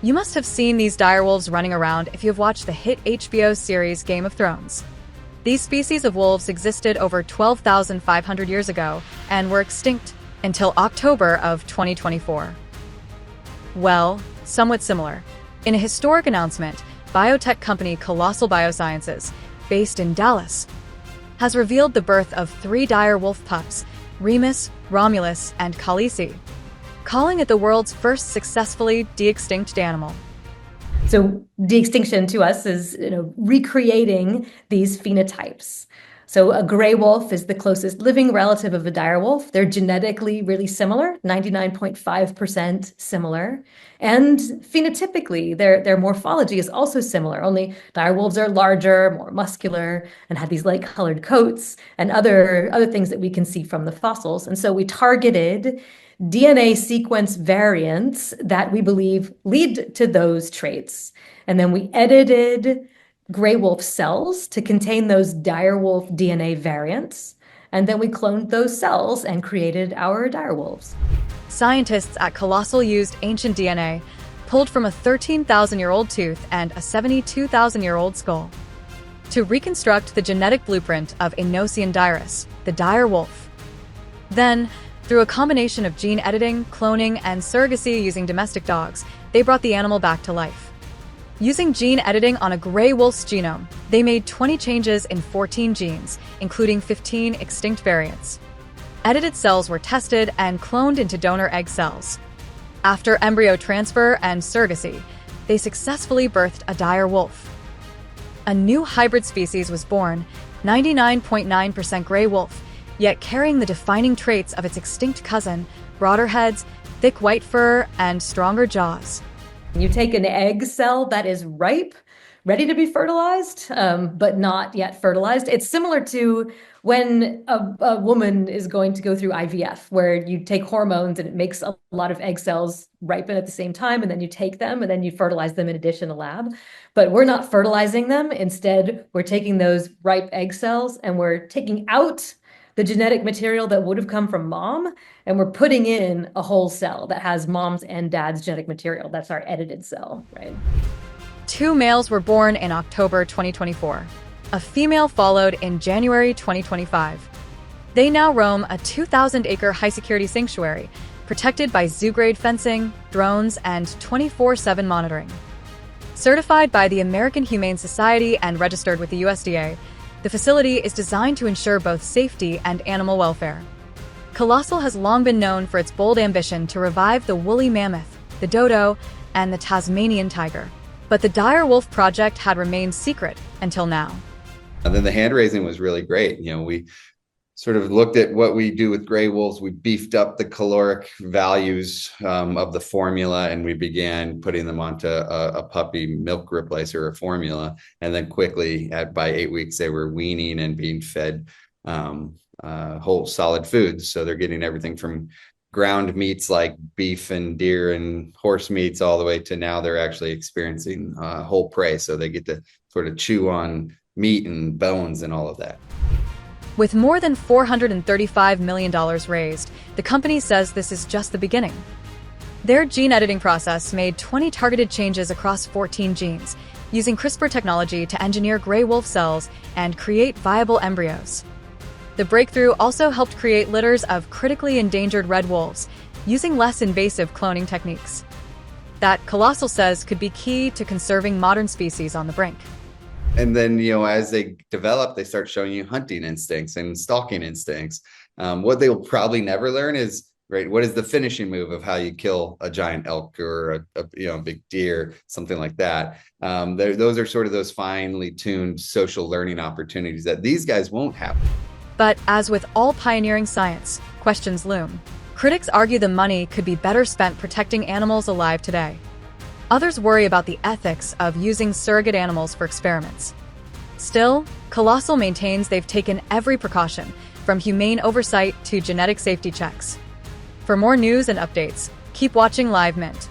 You must have seen these direwolves running around if you have watched the hit HBO series Game of Thrones. These species of wolves existed over 12,500 years ago and were extinct until October of 2024. Well, somewhat similar. In a historic announcement, biotech company Colossal Biosciences, based in Dallas, has revealed the birth of 3 dire wolf pups, Remus, Romulus, and Khaleesi, calling it the world's first successfully de-extinct animal. So de-extinction to us is, recreating these phenotypes. So a gray wolf is the closest living relative of a dire wolf. They're genetically really similar, 99.5% similar. And phenotypically, their morphology is also similar, only dire wolves are larger, more muscular, and have these light-colored coats and other things that we can see from the fossils. And so we targeted DNA sequence variants that we believe lead to those traits. And then we edited gray wolf cells to contain those dire wolf DNA variants. And then we cloned those cells and created our dire wolves. Scientists at Colossal used ancient DNA, pulled from a 13,000-year-old tooth and a 72,000-year-old skull, to reconstruct the genetic blueprint of Inosian dirus, the dire wolf. Then, through a combination of gene editing, cloning, and surrogacy using domestic dogs, they brought the animal back to life. Using gene editing on a gray wolf's genome, they made 20 changes in 14 genes, including 15 extinct variants. Edited cells were tested and cloned into donor egg cells. After embryo transfer and surrogacy, they successfully birthed a dire wolf. A new hybrid species was born, 99.9% gray wolf, yet carrying the defining traits of its extinct cousin, broader heads, thick white fur, and stronger jaws. You take an egg cell that is ripe, ready to be fertilized, but not yet fertilized. It's similar to when a woman is going to go through IVF, where you take hormones and it makes a lot of egg cells ripen at the same time, and then you take them and then you fertilize them in addition in a lab. But we're not fertilizing them. Instead, we're taking those ripe egg cells and we're taking out the genetic material that would have come from mom, and we're putting in a whole cell that has mom's and dad's genetic material. That's our edited cell, right? 2 males were born in October 2024. A female followed in January 2025. They now roam a 2,000-acre high-security sanctuary, protected by zoo-grade fencing, drones, and 24/7 monitoring. Certified by the American Humane Society and registered with the USDA, the facility is designed to ensure both safety and animal welfare. Colossal has long been known for its bold ambition to revive the woolly mammoth, the dodo, and the Tasmanian tiger. But the dire wolf project had remained secret until now. And then the hand raising was really great. We sort of looked at what we do with gray wolves. We beefed up the caloric values of the formula, and we began putting them onto a puppy milk replacer or formula. And then quickly, by 8 weeks, they were weaning and being fed whole solid foods. So they're getting everything from ground meats like beef and deer and horse meats all the way to now they're actually experiencing whole prey. So they get to sort of chew on meat and bones and all of that. With more than $435 million raised, the company says this is just the beginning. Their gene editing process made 20 targeted changes across 14 genes, using CRISPR technology to engineer gray wolf cells and create viable embryos. The breakthrough also helped create litters of critically endangered red wolves, using less invasive cloning techniques. That Colossal says could be key to conserving modern species on the brink. And then, as they develop, they start showing you hunting instincts and stalking instincts. What they'll probably never learn is, right, what is the finishing move of how you kill a giant elk or a big deer, something like that. Those are sort of those finely tuned social learning opportunities that these guys won't have. But as with all pioneering science, questions loom. Critics argue the money could be better spent protecting animals alive today. Others worry about the ethics of using surrogate animals for experiments. Still, Colossal maintains they've taken every precaution, from humane oversight to genetic safety checks. For more news and updates, keep watching Live Mint.